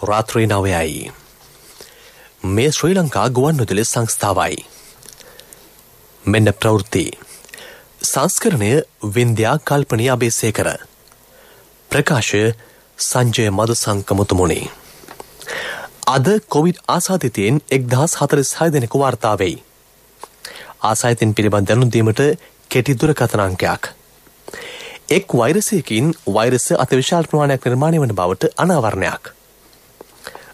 රාත්‍රී 9යි. මේ ශ්‍රී ලංකා ගුවන්විදුලි සංස්ථාවයි. මෙන්න ප්‍රවෘත්ති. සංස්කරණය වින්ද්‍යා කල්පනී අබේසේකර. ප්‍රකාශය සංජය මදුසංක මුතුමුණි. අද කොවිඩ් ආසාදිතයින් 1046 දෙනෙකු වාර්තා වෙයි. ආසාදිතයින් පිළිබඳ දැනුම් දීමට කෙටි දුරකථන අංකයක්. එක් වෛරසයකින් වෛරස අතිවිශාල ප්‍රමාණයක් නිර්මාණය වන බවට අනාවරණයක්.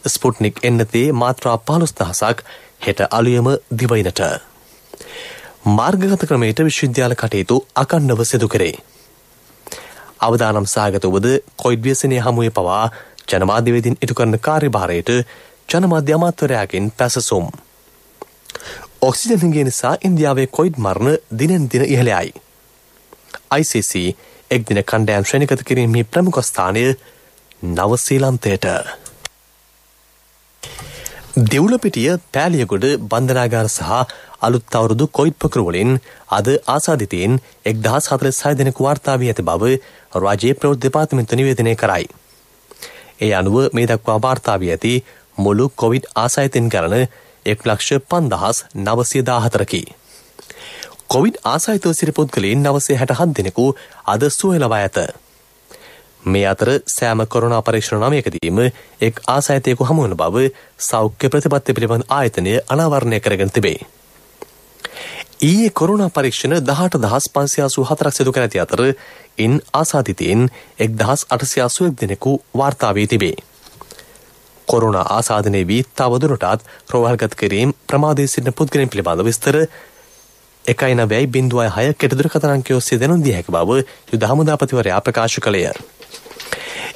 ස්පුට්නික් එන්නතේ මාත්‍රා 15000ක් හෙට අලුයම දිවයිනට. මාර්ගගත ක්‍රමයට විශ්වවිද්‍යාල කටයුතු අකණ්ඩව සිදු කරේ. අවදානම් සහගත වූද කොවිඩ් ව්‍යසනය හමුවේ පවා ජනමාධ්‍යවේදීන් ඉටු කරන කාර්යභාරයට ජනමාධ්‍ය අමාත්‍යවරයාගෙන් පැසසුම්. ඔක්සිජන් හිඟය නිසා ඉන්දියාවේ කොවිඩ් මරණ දිනෙන් දින ඉහළ යයි. ICC එක්දින කණ්ඩායම් ශ්‍රේණිගත කිරීමේ ප්‍රමුඛ ස්ථානය නව ශ්‍රීලන්තයට. දෙවුලපිටිය පෑලියගොඩ බන්ධනාගාර සහ අලුත් අවුරුදු කොවිඩ් ප්‍රකරණවලින් අද ආසාදිතයින් 1046 දෙනෙකු වාර්තා වී ඇති බව රාජ්‍ය ප්‍රවෘත්ති දෙපාර්තමේන්තුව නිවේදනය කරයි. ඒ අනුව මේ දක්වා වාර්තා වී ඇති මුළු කොවිඩ් ආසාදිතයින් ගණන 1,50,914කි. කොවිඩ් ආසාදිතව සිටි පුද්ගලයන් 967 දෙනෙකු අද සුවය ලබා ඇත. මේ අතර සෑම කොරෝනා පරීක්ෂණ 9කදීම එක් ආසාදිතයෙකු හමු වන බව සෞඛ්‍ය ප්‍රතිපත්ති පිළිබඳ ආයතනය අනාවරණය කරගෙන තිබේ. ඊයේ කොරෝනා පරීක්ෂණ 18584ක් සිදු කර ඇති අතර ඉන් ආසාදිතයින් 1881 දෙනෙකු වාර්තා වී තිබේ. කොරෝනා ආසාදනයේ වී තවදුරටත් රෝහල්ගත කිරීම ප්‍රමාදයේ සිටින පුද්ගලයන් පිළිබඳ විස්තර 19.06 කෙටි දුරකථන අංකය ඔස්සේ දැනුම් දිය හැකි බව යුද හමුදාපතිවරයා ප්‍රකාශ කළේය.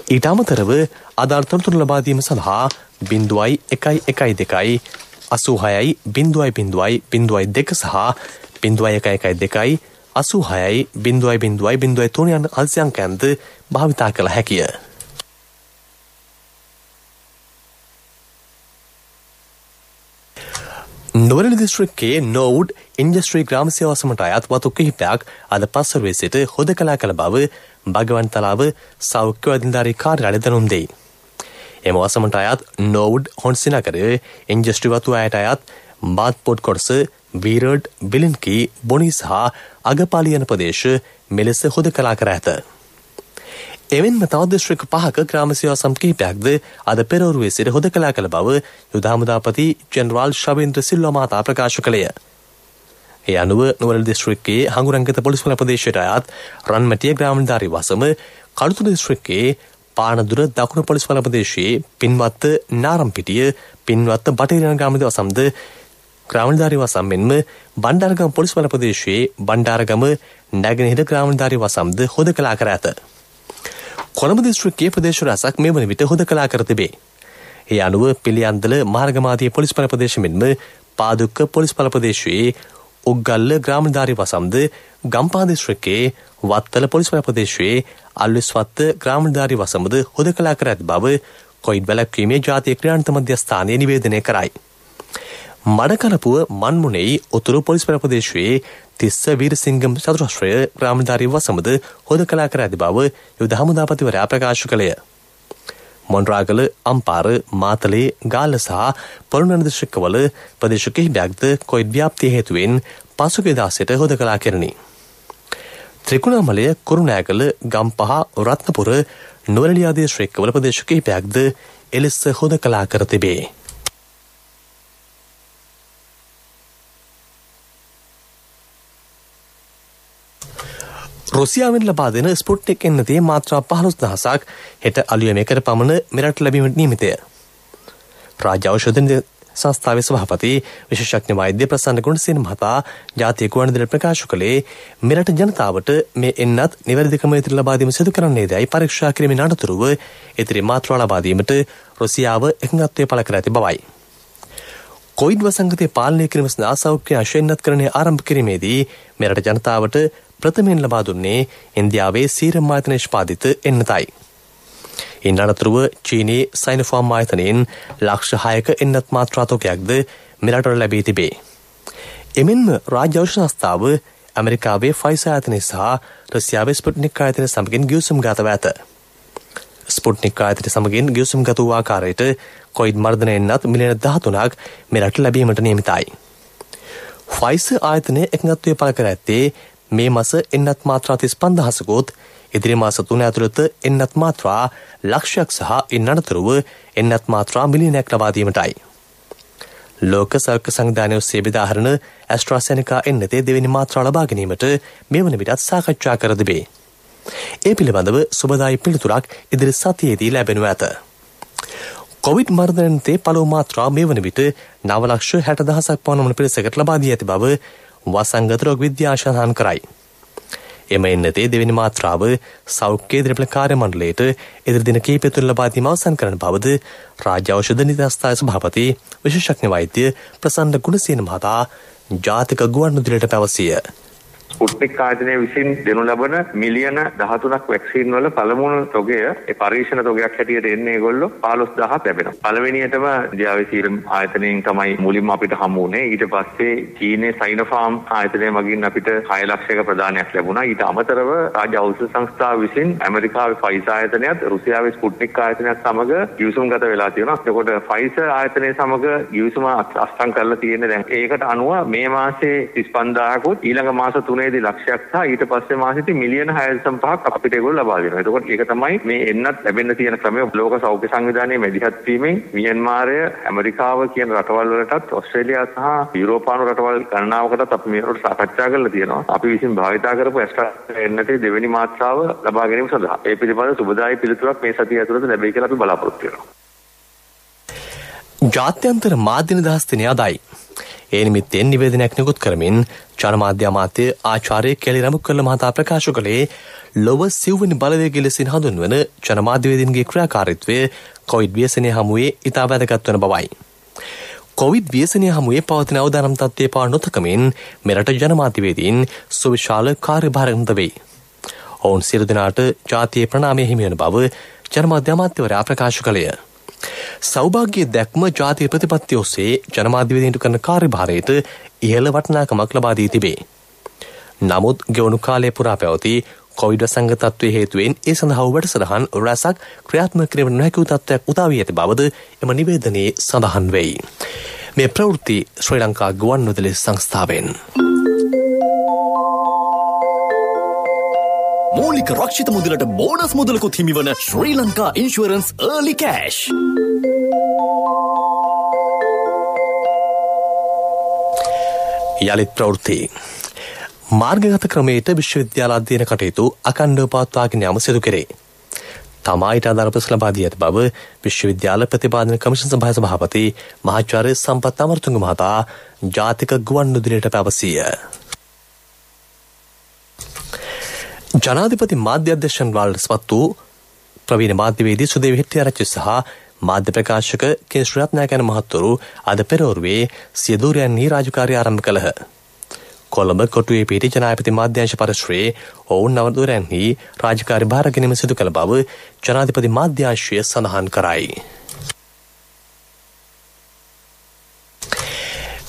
ඊට අමතරව ආධාර තොරතුරු ලබා දීම සඳහා 0.112 86 0.002 සහ 0.112 86 0.003 යන අංකයන්ද භාවිතා කළ හැකිය. නුවරඑළිය දිස්ත්‍රික්කයේ නෝවුඩ් ඉන්ඩස්ට්‍රි ග්‍රාම සේවා සමට අයත් වතු කිහිපයක් අද පස්වරුවේ සිට හොදකලා කළ බව භගවන්තලාව සෞඛ්‍ය අධිකාරී කාර්යාලය දැනුම් දෙයි. එම වසමට අයත් නෝවුඩ් හොන්සිනගරයේ ඉන්ඩස්ට්‍රි වතු අයට අයත් බාත්පොඩ් කොටස වීරඩ් බිලින්කී බොනි සහ අගපාලි යන ප්‍රදේශ මෙලෙස හොදකලා කර ඇත. එමෙන්ම තවත් දිස්ත්‍රික්ක 5ක ග්‍රාම සේවා සම් කිහිපයක්ද අද පෙරවරුවේ සිට හොදකලා කළ බව යුද හමුදාපති ජෙනරාල් ශවේන්ද්‍ර සිල්වා මහතා ප්‍රකාශ කළේය. ඒ අනුව නුවරඑළිය දිස්ත්‍රික්කයේ හඟුරංගත පොලිස් බල ප්‍රදේශයට අයත් රන්මැටිය ග්‍රාම නිලධාරී වසම කළුතර දිස්ත්‍රික්කයේ පානදුර දකුණු පොලිස් බල ප්‍රදේශයේ පින්වත්ත නාරම්පිටිය පින්වත්ත බටහිර ග්‍රාම වසම්ද ග්‍රාම නිලධාරී වසම් මෙන්ම බණ්ඩාරගම පොලිස් බල ප්‍රදේශයේ බණ්ඩාරගම නැගෙනහිර ග්‍රාම නිලධාරී වසම්ද හොදකලා කර ඇත. කොළඹ දිස්ත්‍රික්කයේ ප්‍රදේශ රැසක් මේ වන විට හොදකලා කර තිබේ. ඒ අනුව පිළියන්දල මාර්ගමාදී පොලිස් බල ප්‍රදේශ මෙන්ම පාදුක්ක පොලිස් බල ප්‍රදේශයේ උග්ගල්ල ග්‍රාම නිලධාරී වසම්ද ගම්පහ දිස්ත්‍රික්කයේ වත්තල පොලිස් බල ප්‍රදේශයේ අල්විස්වත්ත ග්‍රාම නිලධාරී වසමද හොදකලා කර ඇති බව කොවිඩ් වැළැක්වීමේ ජාතික ක්‍රියාන්විත මධ්‍යස්ථානය නිවේදනය කරයි. මඩකලපුව මන්මුනෙයි උතුරු පොලිස් බල ප්‍රදේශයේ තිස්ස වීරසිංගම් චතුරස්‍රය ග්‍රාම නිලධාරී වසමද හොදකලා කර ඇති බව යුද හමුදාපතිවරයා ප්‍රකාශ කළේය. මොන්රාගල, අම්පාර, මාතලේ, ගාල්ල සහ පොළොන්නරුව දිස්ත්‍රික්කවල ප්‍රදේශ කිහිපයක්ද කොවිඩ් ව්‍යාප්තිය හේතුවෙන් පසුගියදා සිට හොදකලා කෙරිණි. ත්‍රිකුණාමලය, කුරුණෑගල, ගම්පහ, රත්නපුර, නුවරඑළිය ආදී දිස්ත්‍රික්කවල ප්‍රදේශ කිහිපයක්ද එලෙස හොදකලා කර තිබේ. රුසියාවෙන් ලබා දෙන ස්පුට්නික් එන්නතේ මාත්‍රා 15000ක් හෙට අලුයමේකට පමණ මෙරට ලැබීමට නියමිතය. රාජ්‍ය ඖෂධ සංස්ථාවේ සභාපති විශේෂඥ වෛද්‍ය ප්‍රසන්න ගුණසේන මහතා ජාතික ගුවන්විදුලියට ප්‍රකාශ කළේ මෙරට ජනතාවට මේ එන්නත් නිවැරදි ක්‍රමයට ලබා දීම සිදු කරන්නේදයි පරීක්ෂා කිරීමේ අනතුරුව ඉතිරි මාත්‍රා ලබා දීමට රුසියාව එකඟත්වය පළ කර ඇති බවයි. කොවිඩ් වසංගතය පාලනය කිරීම සඳහා සෞඛ්‍ය අශෙන්නත්කරණය ආරම්භ කිරීමේදී මෙරට ජනතාවට ප්‍රථමයෙන් ලබා දුන්නේ ඉන්දියාවේ සීරම් ආයතන නිෂ්පාදිත එන්නතයි. ඉන් අනතුරුව චීනයේ සයිනෝෆාර්ම් ආයතනයෙන් ලක්ෂ 6ක එන්නත් මාත්‍රා තොගයක්ද මෙරටට ලැබී තිබේ. එමෙන්ම රාජ්‍ය ඖෂධ සංස්ථාව ඇමරිකාවේ ෆයිසර් ආයතනය සහ රුසියාවේ ස්පුට්නික් ආයතනය සමගින් ගිවිසුම්ගතව ඇත. ස්පුට්නික් ආයතනය සමගින් ගිවිසුම්ගත වූ ආකාරයට කොවිඩ් මර්ධන එන්නත් මිලියන 13ක් මෙරට ලැබීමට නියමිතයි. ෆයිසර් ආයතනය එකඟත්වය පළ කර ඇත්තේ මේ මාස එන්නත් මාත්‍රා 35000කුත් ඉදිරි මාස 3 ඇතුළත එන්නත් මාත්‍රා ලක්ෂයක් සහ ඉන් අනතුරුව එන්නත් මාත්‍රා මිලියනයක් ලබා දීමටයි. ලෝක සෞඛ්‍ය සංවිධානය ඔස්සේ බෙදාහරන ඇස්ට්‍රාසෙනිකා එන්නතේ දෙවෙනි මාත්‍රා ලබා ගැනීමට මේ වන විටත් සාකච්ඡා කර තිබේ. ඒ පිළිබඳව සුබදායි පිළිතුරක් ඉදිරි සතියේදී ලැබෙනු ඇත. කොවිඩ් මර්ධනයේ පළමු මාත්‍රා මේ වන විට 9,60,000ක් පමණ පිරිසකට ලබා දී ඇති බව වසංගත රෝග විද්‍යා සඳහන් කරයි. එම එන්නතේ දෙවෙනි මාත්‍රාව සෞඛ්‍ය දිරපල කාර්ය මණ්ඩලයට ඉදිරි දින කිහිපය තුළ ලබා දීම අවසන් කරන බවද රාජ්‍ය ඖෂධ නිධාස්ථාන සභාපති විශේෂඥ වෛද්‍ය ප්‍රසන්න ගුණසේන මහතා ජාතික ගුවන්විදුලියට පැවසිය. ස්පුට්නික් ආයතනය විසින් දෙනු ලබන මිලියන 13ක් වැක්සීන් වල පළමුවන තොගය ඒ පරීක්ෂණ තොගයක් හැටියට එන්නේ ඒගොල්ලෝ 15000ක් ලැබෙනවා. පළවෙනියටම ඉන්දියාවේ සීරම් ආයතනයෙන් තමයි මුලින්ම අපිට හමු වුණේ. ඊට පස්සේ චීනයේ සයිනෝෆාර්ම් ආයතනය මගින් අපිට 6 ලක්ෂයක ප්‍රදානයක් ලැබුණා. ඊට අමතරව රාජ්‍ය ඖෂධ සංස්ථාව විසින් ඇමරිකාවේ ෆයිසර් ආයතනයත් රුසියාවේ ස්පුට්නික් ආයතනයත් සමග ගිවිසුම්ගත වෙලා තියෙනවා. එතකොට ෆයිසර් ආයතනය සමග ගිවිසුම අත්සන් කරලා තියෙන්නේ දැන්. ඒකට අනුව මේ මාසේ 35000කුත් ඊළඟ මාස 3 ලක්ෂයක් සහ ඊට පස්සේ මාසෙදි මිලියන 6.5ක් අපිට ඒගොල්ලෝ ලබා දෙනවා. එතකොට ඒක තමයි මේ එන්නත් ලැබෙන්න තියෙන ක්‍රමය. ලෝක සෞඛ්‍ය සංවිධානයේ මැදිහත් වීමෙන් මියන්මාරය, ඇමරිකාව කියන රටවල් වලටත් ඔස්ට්‍රේලියාව සහ යුරෝපානු රටවල් ගණනාවකටත් අපි මේකට සාකච්ඡා කරලා තියෙනවා. අපි විසින් භාවිතා කරපු ඇස්ට්‍රා එන්නතේ දෙවෙනි මාත්‍රාව ලබා ගැනීම සඳහා. ඒ පිළිබඳව සුබදායි පිළිතුරක් මේ සතිය ඇතුළත ලැබෙයි කියලා අපි බලාපොරොත්තු වෙනවා. ජාත්‍යන්තර මාධ්‍ය නිදහස් දිනය අදයි. ඒ නිමිත්තෙන් නිවේදනයක් නිකුත් කරමින් ජනමාධ්‍ය අමාත්‍ය ආචාර්ය කෙලි රඹුක්කල්ල මහතා ප්‍රකාශ කළේ ලොව සිව්වෙනි බලවේගය ලෙසින් හඳුන්වන ජනමාධ්‍යවේදීන්ගේ ක්‍රියාකාරීත්වය කොවිඩ් ව්‍යසනය හමුවේ ඉතා වැදගත් වන බවයි. කොවිඩ් ව්‍යසනය හමුවේ පවතින අවදානම් තත්ත්වයේ පවා නොතකමින් මෙරට ජනමාධ්‍යවේදීන් සුවිශාල කාර්යභාරයකට වෙයි. ඔවුන් සියලු දෙනාට ජාතියේ ප්‍රණාමය හිමි වන බව ජනමාධ්‍ය අමාත්‍යවරයා ප්‍රකාශ කළේය. සෞභාග්‍ය දැක්ම ජාතිය ප්‍රතිපත්තිය ඔස්සේ ජනමාධ්‍යවේදීන්ට කරන කාර්යභාරයට ඉහළ වටිනාකමක් ලබා දී තිබේ. නමුත් ගෙවුණු කාලය පුරා පැවති කොවිඩ් වසංගත තත්ත්වයේ හේතුවෙන් ඒ සඳහා වැඩසටහන් රැසක් ක්‍රියාත්මක කිරීමට නොහැකි වූ තත්ත්වයක් උදා වී ඇති බවද එම නිවේදනයේ සඳහන් වෙයි. මේ ප්‍රවෘත්ති ශ්‍රී ලංකා ගුවන්විදුලි සංස්ථාවෙන්. මූලික රක්ෂිත මුදලට බෝනස් මුදලකුත් හිමිවන ශ්‍රී ලංකා ඉන්ෂුරන්ස් early cash. යළිත් ප්‍රවෘත්ති. මාර්ගගත ක්‍රමයට විශ්වවිද්‍යාල අධ්‍යයන කටයුතු අඛණ්ඩව පවත්වාගෙන යාම සිදු කෙරේ. තමායිට අදාළ ප්‍රශ්න ලබා දී ඇති බව විශ්වවිද්‍යාල ප්‍රතිපාදන කමිෂන් සභාවේ සභාපති මහාචාර්ය සම්පත් අමරතුංග මහතා ජාතික ගුවන්විදුලියට පැවසිය. ජනාධිපති මාධ්‍ය අධ්‍යක්ෂන් වලට වූ ප්‍රවීණ මාධ්‍යවේදී සුදේව හෙට්ටිආරච්චි සහ මාධ්‍ය ප්‍රකාශක කේශ්‍රී රත්නායකයන් මහත්වරු අද පෙරවරුවේ සිය දූරයන්හි රාජකාරී ආරම්භ කළහ. කොළඹ කොටුවේ පිහිටි ජනාධිපති මාධ්‍යාංශ පරිශ්‍රයේ ඔවුන් නව දූරයන්හි රාජකාරී භාර ගැනීම සිදු කළ බව ජනාධිපති මාධ්‍යාංශය සඳහන් කරයි.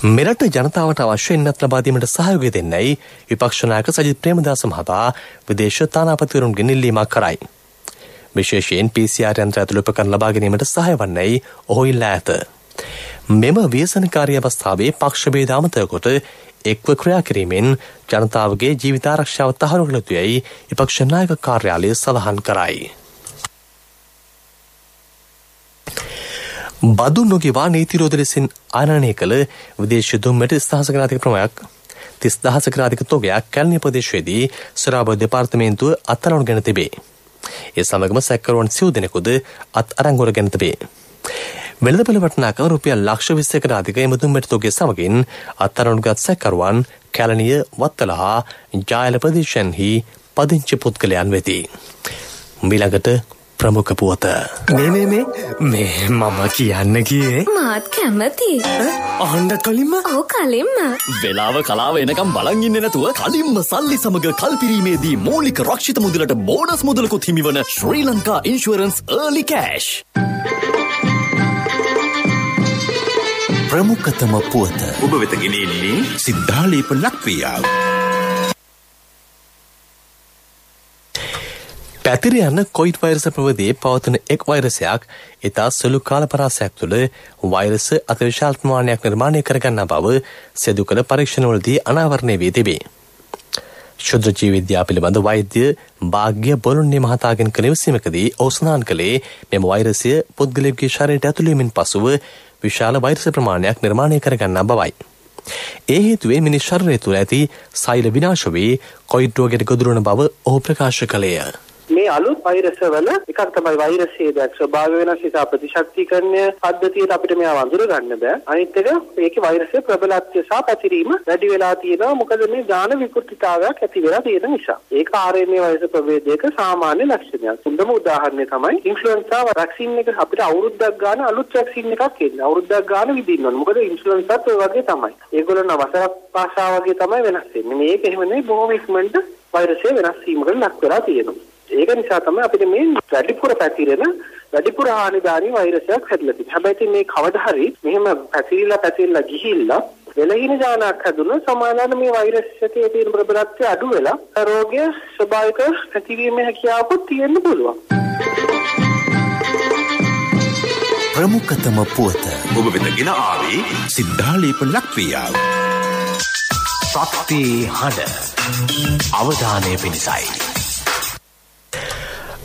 මෙරට ජනතාවට අවශ්‍ය එන්නත් ලබා දීමට සහයෝගය දෙන්නයි විපක්ෂ නායක සජිත් ප්‍රේමදාස මහතා විදේශ තානාපතිවරුන්ගෙන් ඉල්ලීමක් කරයි. විශේෂයෙන් PCR යන්ත්‍ර ඇතුළු උපකරණ ලබා ගැනීමට සහාය වන්නයි ඔහු ඉල්ලා ඇත. මෙම ව්‍යසනකාරී අවස්ථාවේ පක්ෂ භේද අමතක කොට එක්ව ක්‍රියා කිරීමෙන් ජනතාවගේ ජීවිත ආරක්ෂාව තහවුරු කළ යුතුයයි විපක්ෂ නායක කාර්යාලය සඳහන් කරයි. බදු නොගෙවා නීතිරෝධ ලෙසින් ආනයනය කළ විදේශ දුම්මැට 30,000ක අධික ප්‍රමාණයක් 30,000ක අධික තොගයක් කැලණිය ප්‍රදේශයේදී සොරාබෝ දෙපාර්තමේන්තුව අත්අඩංගුවට ගෙන තිබේ. ඒ සමගම සැකකරුවන් සිව් දෙනෙකුද අත්අඩංගුවට ගෙන තිබේ. වෙළඳපොළ වටිනාකම රුපියල් ලක්ෂ 20කට අධික එම දුම්මැට තොගය සමගින් අත්අඩංගුවටගත් සැකකරුවන් කැලණිය වත්තල හා ජායල ප්‍රදේශයන්හි පදිංචි පුද්ගලයන් වෙති. ඊළඟට ප්‍රමුඛ පුවත. මේ මම කියන්න ගියේ මාත් කැමති. අහන්න කලින්ම ඔව් කලින්ම වෙලාව කලාව එනකම් බලන් ඉන්නේ නැතුව කලින්ම සල්ලි සමග කල්පිරීමේදී මූලික රක්ෂිත මුදලට බෝනස් මුදලකුත් හිමිවන ශ්‍රී ලංකා ඉන්ෂුරන්ස් early cash. ප්‍රමුඛතම පුවත ඔබ වෙත ගෙනෙන්නේ සිද්ධාලේප ලක්වියාව. පැතිර යන කොයිඩ් වෛරස ප්‍රවේදයේ පවතින එක් වෛරසයක් ඉතා සුළු කාල පරාසයක් තුළ වෛරස අතිවිශාල ප්‍රමාණයක් නිර්මාණය කරගන්නා බව සිදු කළ පරීක්ෂණවලදී අනාවරණය වී තිබේ. ශුද්‍ර ජීව විද්‍යාව පිළිබඳ වෛද්‍ය භාග්‍ය බොලොන්නේ මහතාගෙන් කළ විමසීමකදී ඔහු සඳහන් කළේ මෙම වෛරසය පුද්ගලයෙකුගේ ශරීරයට ඇතුළු වීමෙන් පසුව විශාල වෛරස ප්‍රමාණයක් නිර්මාණය කරගන්නා බවයි. ඒ හේතුවෙන් මිනිස් ශරීරය තුළ ඇති සෛල විනාශ වී කොයිඩ් රෝගයට ගොදුරු වන බව ඔහු ප්‍රකාශ කළේය. මේ අලුත් වෛරස් වල එකක් තමයි වෛරසයේ දැක් ස්වභාවය වෙනස් නිසා ප්‍රතිශක්තිකරණය පද්ධතියට අපිට මේව වඳුර ගන්න බෑ. අනිත් එක මේකේ වෛරසයේ ප්‍රබලත්වය සහ පැතිරීම වැඩි වෙලා තියෙනවා. මොකද මේ ඥාන විකෘතිතාවයක් ඇති වෙලා තියෙන නිසා. ඒක RNA වෛරස් ප්‍රභේදයක සාමාන්‍ය ලක්ෂණයක්. හොඳම උදාහරණය තමයි ඉන්ෆ්ලුවෙන්සා වැක්සින් එක අපිට අවුරුද්දක් ගාන අලුත් වැක්සින් එකක් එන්නේ. අවුරුද්දක් ගාන විදින්න ඕන. මොකද ඉන්ෆ්ලුවෙන්සාත් ඔය වගේ තමයි. ඒගොල්ලෝ වසරක් පාසා වගේ තමයි වෙනස් වෙන්නේ. මේක එහෙම නෙවෙයි බොහොම ඉක්මනට වෛරසය වෙනස් වීමකට ලක් වෙලා තියෙනවා. ඒක නිසා තමයි අපිට මේ වැඩිපුර පැතිරෙන වැඩිපුර හානිකාරී වෛරසයක් හැදලා තියෙන්නේ. හැබැයි මේ කවදා හරි මෙහෙම පැතිරිලා ගිහිල්ලා වෙලහින ඥානයක් හැදුණොත් සමානව මේ වෛරස් එකේ තියෙන ප්‍රබලත්වය අඩු වෙලා රෝගය ස්වභාවික පැතිරීමේ හැකියාවකුත් තියෙන්න පුළුවන්. ප්‍රමුඛතම පුවත ඔබ වෙත ගෙන ආවේ සිද්ධාලේප ලක්වියාව. ශක්ති හඬ අවධානය පිණිසයි.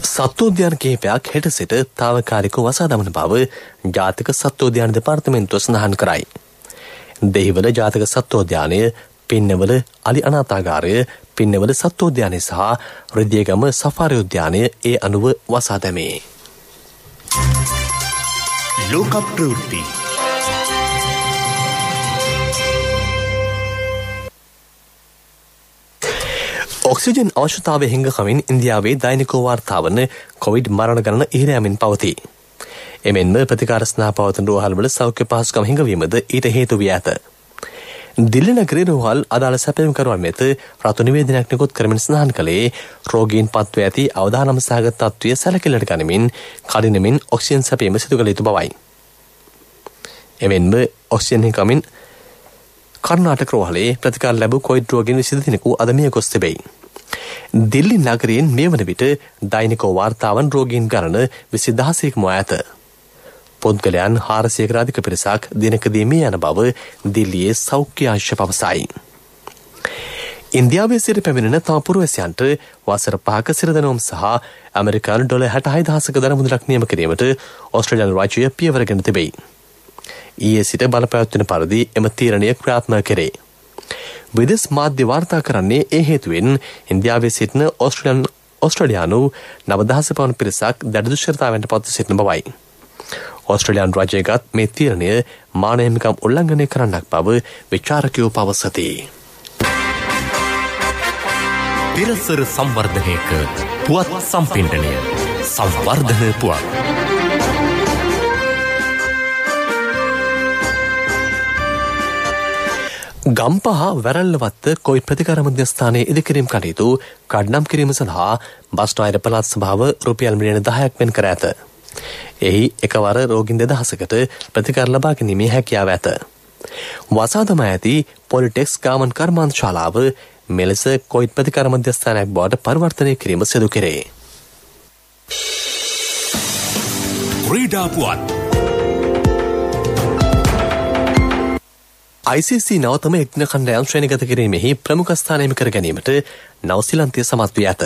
සත්වෝද්‍යාන කිහිපයක් හෙට සිට තාවකාලිකව වසා දමන බව ජාතික සත්වෝද්‍යාන දෙපාර්තමේන්තුව සඳහන් කරයි. දෙහිවල ජාතික සත්වෝද්‍යානය, පින්නවල අලි අනාථාගාරය, පින්නවල සත්වෝද්‍යානය සහ රිදියගම සෆාරි උද්‍යානය ඒ අනුව වසා දැමේ. ලෝක ප්‍රවෘත්ති ඔක්සිජන් අවශ්‍යතාවය හිඟකමින් ඉන්දියාවේ දෛනිකව වාර්තා වන කොවිඩ් මරණ ගණන ඉහළ යමින් පවතී. එමෙන්ම ප්‍රතිකාර සඳහා පවතින රෝහල්වල සෞඛ්‍ය පහසුකම් හිඟවීමද ඊට හේතු වී ඇත. දිල්ලි නගරයේ රෝහල් අදාළ සැපයුම්කරුවන් වෙත රතු නිවේදනයක් නිකුත් කරමින් සඳහන් කළේ රෝගීන් පත්ව ඇති අවදානම සහගත තත්ත්වය සැලකිල්ලට ගනිමින් කඩිනමින් ඔක්සිජන් සැපයීම සිදු කළ යුතු බවයි. එමෙන්ම ඔක්සිජන් හිඟකමින් කර්නාටක රෝහලේ ප්‍රතිකාර ලැබූ කොයිඩ් රෝගීන් 22 දෙනෙකු අද මිය ගොස් තිබේ. දිල්ලි නගරයෙන් මේ වන විට දෛනිකව වාර්තා වන රෝගීන් ගණන 20000ක් මුවා ඇත. පුද්ගලයන් 400කට අධික පිරිසක් දිනකදී මිය යන බව දිල්ලියේ සෞඛ්‍ය අංශ පවසයි. ඉන්දියාවේ සිට පැමිණෙන තම පුරවැසියන්ට වසර 5ක සිරදනොම් සහ ඇමරිකානු ඩොලර් 66000ක දර මුදලක් නියම කිරීමට ඕස්ට්‍රේලියානු රාජ්‍යය පියවර ගෙන තිබේ. ඊයේ සිට බලපැවැත්වෙන පරිදි එම තීරණය ක්‍රියාත්මක කෙරේ. විදේශ මාධ්‍ය වාර්තා කරන්නේ ඒ හේතුවෙන් ඉන්දියාවේ සිටින ඕස්ට්‍රේලියානු 9000 පවුන් පිරිසක් දැඩි දුෂ්කරතාවයන්ට පත්ව සිටින බවයි. ඕස්ට්‍රේලියානු රාජ්‍යයගත් මේ තීරණය මානව හිමිකම් උල්ලංඝනය කරන්නක් බව විචාරකයෝ පවසති. පෙරසර සංවර්ධනයක පුවත් සම්පින්ඩනය සංවර්ධන පුවත්. ගම්පහ වැරල්ලවත්ත කොයිඩ් ප්‍රතිකාර මධ්‍යස්ථානයේ ඉදිකිරීම් කටයුතු කඩ්නම් කිරීම සඳහා බස්නාහිර පළාත් සභාව රුපියල් මිලියන 10ක් වෙන් කර ඇත. එහි එකවර රෝගීන් 2000කට ප්‍රතිකාර ලබා ගැනීමේ හැකියාව ඇත. වසා දමා ඇති පොලිටෙක්ස් ගාමන් කර්මාන්ත ශාලාව මෙලෙස කොයිඩ් ප්‍රතිකාර මධ්‍යස්ථානයක් බවට පරිවර්තනය කිරීම සිදු කෙරේ. ක්‍රීඩා පුවත් ICC නවතම එක්දින කණ්ඩායම් ශ්‍රේණිගත කිරීමෙහි ප්‍රමුඛ ස්ථානය හිමි කර ගැනීමට නවසීලන්තය සමත් වී ඇත.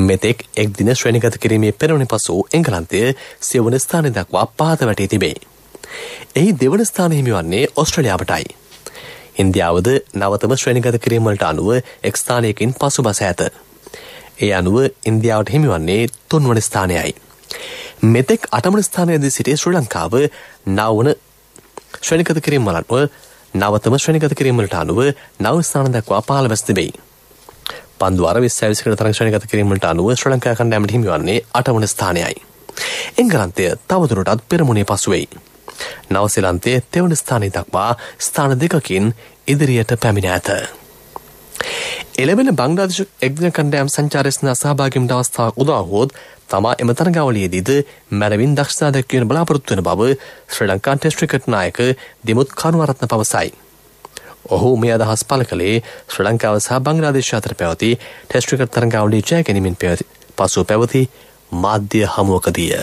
මෙතෙක් එක්දින ශ්‍රේණිගත කිරීමේ පෙරවන පසු එංගලන්තය සියවන ස්ථානය දක්වා පහත වැටී තිබේ. එහි දෙවන ස්ථානය හිමිවන්නේ ඕස්ට්‍රේලියාවටයි. ඉන්දියාවද නවතම ශ්‍රේණිගත කිරීම වලට අනුව එක් ස්ථානයකින් පසුබස ඇත. ඒ අනුව ඉන්දියාවට හිමිවන්නේ 3 වන ස්ථානයයි. මෙතෙක් 8 වන ස්ථානයේදී සිටි ශ්‍රී ලංකාව 9 වන ශ්‍රේණිගත කිරීම වලට නවතම ශ්‍රේණිගත කිරීම වලට අනුව 9 ස්ථාන දක්වා 15 තිබේ. පන්දු 20කට තරඟ ශ්‍රේණිගත කිරීමට අනුව ශ්‍රී ලංකා කණ්ඩායමට හිමිවන්නේ 8 වන ස්ථානයයි. එංගලන්තය තවදුරටත් පෙරමුණේ පසුවෙයි. නවසීලන්තය තෙවන ස්ථානය දක්වා ස්ථාන 2කින් ඉදිරියට පැමිණ ඇත. එළවෙන බංග්ලාදේශ එක්දින කණ්ඩායම් සංචාරය සඳහා සහභාගී වීමට අවස්ථාවක් උදා වුවොත් තමා එම තරගාවලියේදීද මැනවින් දක්ෂතා දැක්වීම බලාපොරොත්තු වන බව ශ්‍රී ලංකා ටෙස්ට් ක්‍රිකට් නායක දිමුත් කරුණාරත්න පවසයි. ඔහු මේ අදහස් පළ කළේ ශ්‍රී ලංකාව සහ බංග්ලාදේශ අතර පැවති ටෙස්ට් ක්‍රිකට් තරගාවලිය ජය ගැනීමෙන් පසු පැවති මාධ්‍ය හමුවකදීය.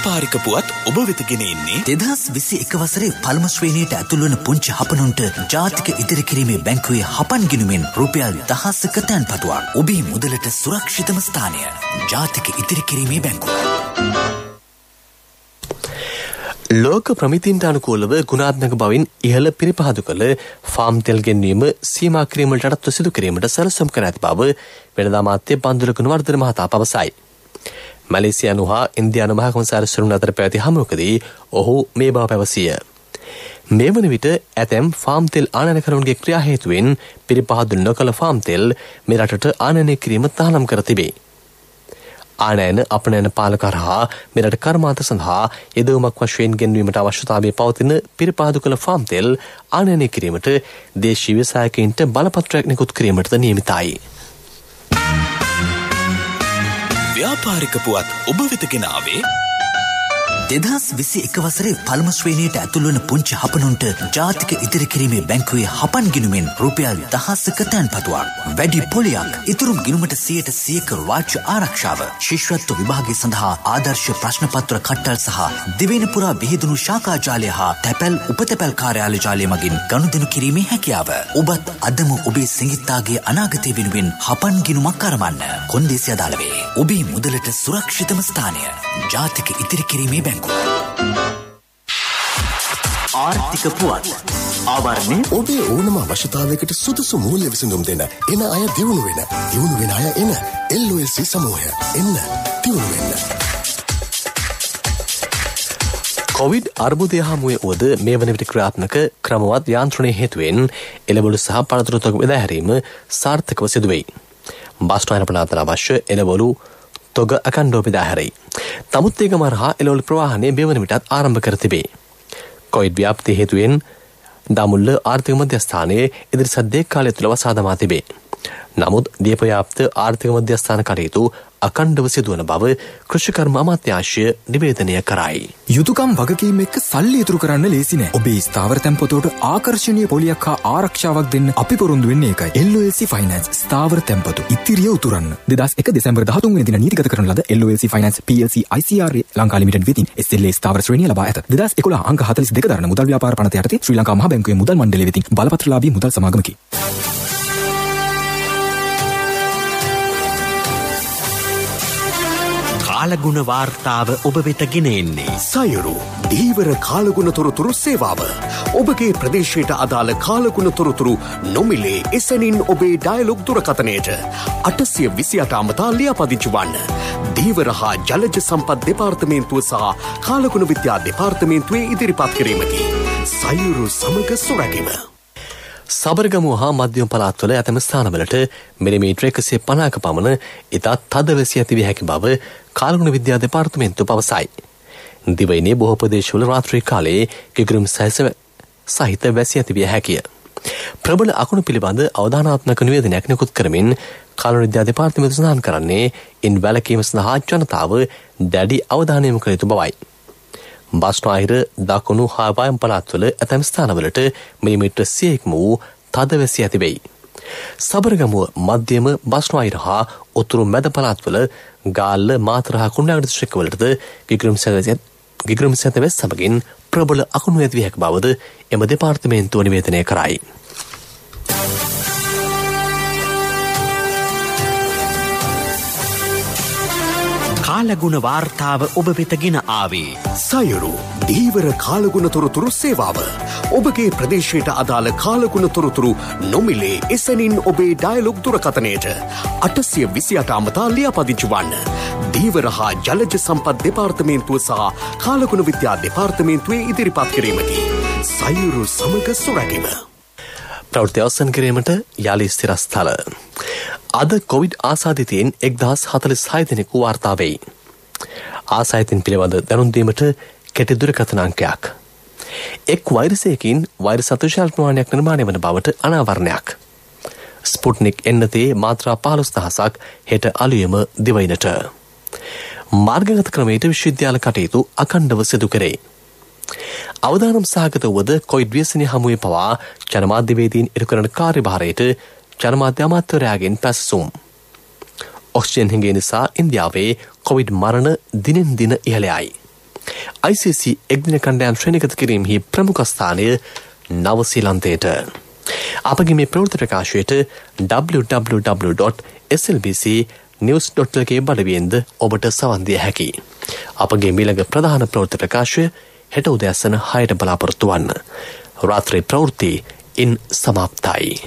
ව්‍යාපාරික පුවත් ඔබ වෙත ගෙන එන්නේ 2021 වසරේ පළමු ශ්‍රේණියට ඇතුළු වන පුංචි හපනුන්ට ජාතික ඉදිරි කිරීමේ බැංකුවේ හපන් ගිණුමෙන් රුපියල් 1000ක තැන්පතුවක්. ඔබේ මුදලට සුරක්ෂිතම ස්ථානය ජාතික ඉදිරි කිරීමේ බැංකුව. ලෝක ප්‍රමිතින්ට අනුකූලව ගුණාත්මක බවින් ඉහළ පිරිපහදු කළ ෆාම් තෙල් ගෙන්වීම සීමා කිරීමට අඩත්ව සිදු කිරීමට සැලසුම් කර ඇති බව වෙළඳ අමාත්‍ය බන්දුල ගුණවර්ධන මහතා පවසයි. මැලේසියානු හා ඉන්දියානු මහ කොමසාරිස්වරුන් අතර පැවති හමුවකදී ඔහු මේ බව පැවසිය. මේ වන විට ඇතැම් ෆාම් තෙල් ආනයනකරුන්ගේ ක්‍රියා හේතුවෙන් පිරිපහදු නොකළ ෆාම් තෙල් මේ රටට ආනයනය කිරීම තහනම් කර තිබේ. ආනයන අපනයන පාලක හරහා මෙරට කර්මාන්ත සඳහා යෙදවුමක් වශයෙන් ගෙන්වීමට අවශ්‍යතාවය පවතින පිරිපහදු කළ ෆාම් තෙල් ආනයනය කිරීමට දේශීය ව්‍යවසායකයින්ට බලපත්‍රයක් නිකුත් කිරීමටද නියමිතයි. ව්‍යාපාරික පුවත් ඔබ වෙත ගෙන ආවේ 2021 වසරේ පළමු ශ්‍රේණියට ඇතුළු වන පුංචි හපනුන්ට ජාතික ඉදිරි කිරීමේ බැංකුවේ හපන් ගිණුමෙන් රුපියල් 1000ක තැන්පතුවක්. වැඩි පොලියක් ඉතුරු ගිණුමට 100% රාජ්‍ය ආරක්ෂාව. ශිෂ්‍යත්ව විභාගය සඳහා ආදර්ශ ප්‍රශ්න පත්‍ර කට්ටල් සහ දිවයින පුරා විහිදුණු ශාඛා ජාලය හා තැපැල් උපතැපැල් කාර්යාල ජාලය මගින් ගනුදෙනු කිරීමේ හැකියාව. ඔබත් අදම ඔබේ සිඟිත්තාගේ අනාගතය වෙනුවෙන් හපන් ගිණුමක් කරවන්න. කොන්දේසි අදාළ වේ. ඔබේ මුදලට සුරක්ෂිතම ස්ථානය ජාතික ඉදිරි කිරීමේ බැංකුව. ආර්ථික පුවත් ආවරණය ඔබේ ඕනම අවශ්‍යතාවයකට සුදුසු මූල්‍ය විසඳුම් දෙන එන අය දියුණු වෙන අය එන LOLC සමූහය එන්න දියුණු වෙන්න. කොවිඩ් අර්බුදය හමුවේ වුවද මේ වන විට ක්‍රියාත්මක ක්‍රමවත් යාන්ත්‍රණය හේතුවෙන් එළවලු සහ පළතුරු තොග බෙදාහැරීම සාර්ථකව සිදුවෙයි. බස්නායන පළාතට අවශ්‍ය එළවලු තොග අකණ්ඩව බෙදාහැරෙයි. නමුත් ඒක මරහා එළවලු ප්‍රවාහනය මේ වන විටත් ආරම්භ කර තිබේ. කොවිඩ් ව්‍යාප්තිය හේතුවෙන් දමුල්ල ආර්ථික මධ්‍යස්ථානයේ ඉදිරිසත් දෙක කාලය තුළ වසා දමා තිබේ. නමුත් දීපයාප්ත ආර්ථික මධ්‍යස්ථාන කටයුතු අකණ්ඩව සිදුවන බව කෘෂිකර්ම අමාත්‍යාංශය නිවේදනය කරයි. යුතුකම් වගකීම් එක්ක සල්ලි ඉතුරු කරන්න ලේසි නෑ. ඔබේ ස්ථාවර තැන්පතට ආකර්ශනීය පොලියක් හා ආරක්ෂාවක් දෙන්න අපි පොරොන්දු වෙන්නේ ඒකයි. LOLC Finance ස්ථාවර තැන්පතු ඉතිරිය උතුරන්න. 2001 දෙසැම්බර් 13 වෙනි දින නීතිගත කරන ලද LOLC Finance PLC ICRA Lanka limited වෙතින් SLA ස්ථාවර ශ්‍රේණිය ලබා ඇත. 2011 අංක 42 දරන මුදල් ව්‍යාපාර පනත යටතේ ශ්‍රී ලංකා මහ බැංකුවේ මුදල් මණ්ඩලය වෙතින් බලපත්‍රලාභී මුදල් සමාගමකි. කාලගුණ වාර්තාව ඔබ වෙත ගෙන එන්නේ සයුරු දීවර කාලගුණ තොරතුරු සේවාව. ඔබගේ ප්‍රදේශයට අදාළ කාලගුණ තොරතුරු නොමිලේ එසැනින් ඔබේ ඩයලොග් දුරකථනයට 828 අමතා ලියාපදිංචි වන්න. දීවර හා ජලජ සම්පත් දෙපාර්තමේන්තුව සහ කාලගුණ විද්‍යා දෙපාර්තමේන්තුවේ ඉදිරිපත් කිරීමකි. සයුරු සමග සොරැගීම. සබරගමුව හා මධ්‍යම පළාත්වල ඇතැම ස්ථානවලට මිලිමීටර 150ක පමණ ඉතා තද වැසි ඇති විය හැකි බව කාලගුණ විද්‍යා දෙපාර්තමේන්තුව පවසයි. දිවයිනේ බොහෝ ප්‍රදේශවල රාත්‍රී කාලයේ කිගුරුම් සහිත වැසි ඇති විය හැකිය. ප්‍රබල අකුණු පිළිබඳ අවධානාත්මක නිවේදනයක් නිකුත් කරමින් කාලගුණ විද්‍යා දෙපාර්තමේන්තුව සඳහන් කරන්නේ ඉන් වැළකීම සඳහා ජනතාව දැඩි අවධානය යොමු කළ යුතු බවයි. බස්නාහිර දකුණු හා වයම් පළාත්වල ඇතැම් ස්ථානවලට මිලිමීටර 100ක් වූ තද වැසි ඇති වෙයි. සබරගමුව මධ්‍යම බස්නාහිර හා උතුරු මැද පළාත්වල ගාල්ල මාතර හා කුණ්ඩාගල දිස්ත්‍රික්කවලද ගිගුරුම් සැත වැස් සමගින් ප්‍රබල අකුණු ඇති විය හැකි බවද එම දෙපාර්තමේන්තුව නිවේදනය කරයි. කාලගුණ වාර්තාව ඔබ වෙත ගෙන ආවේ සයුරු දීවර කාලගුණ තොරතුරු සේවාව. ඔබගේ ප්‍රදේශයට අදාළ කාලගුණ තොරතුරු නොමිලේ එසැනින් ඔබේ ඩයලොග් දුරකථනයට 828 අමතා ලියාපදිංචි වන්න. දීවර හා ජලජ සම්පත් දෙපාර්තමේන්තුව සහ කාලගුණ විද්‍යා දෙපාර්තමේන්තුවේ ඉදිරිපත් කිරීමකි. සයුරු සමග සොරැගීම. ප්‍රවෘත්ති අවසන් කිරීමට යාලි ස්ථිරස්ථල. අද කොවිඩ් ආසාදිතයින් 1046 දෙනෙකු වාර්තා වෙයි. ආසාදිතයින් පිළිබඳ දැනුම් දීමට කෙටි දුරකථන අංකයක්. එක් වෛරසයකින් වෛරස් අතුශාල ප්‍රමාණයක් නිර්මාණය වන බවට අනාවරණයක්. ස්පුට්නික් එන්නතේ මාත්‍රා 15000ක් හෙට අලුයම දිවයිනට. මාර්ගගත ක්‍රමයට විශ්වවිද්‍යාල කටයුතු අඛණ්ඩව සිදු කරේ. අවදානම් සහගත වුවද කොවිඩ් ව්‍යසනය හමුවේ පවා ජනමාධ්‍යවේදීන් ඉටු කරන කාර්යභාරයට ජනමාධ්‍ය අමාත්‍යවරයාගෙන් පැසසුම්. ඔක්සිජන් හිඟේ නිසා ඉන්දියාවේ කොවිඩ් මරණ දිනෙන් දින ඉහළ යයි. ICC එක්දින කණ්ඩායම් ශ්‍රේණිගත කිරීමෙහි ප්‍රමුඛ ස්ථානය නවසීලන්තයට. අපගේ මේ ප්‍රවෘත්ති ප්‍රකාශයට www.slbc.news.lk බලවේන්ද ඔබට සවන් දිය හැකි. අපගේ මීළඟ ප්‍රධාන ප්‍රවෘත්ති ප්‍රකාශය හෙට උදෑසන 6ට බලාපොරොත්තු වන්න. රාත්‍රී ප්‍රවෘත්ති ඉන් සමාප්තයි.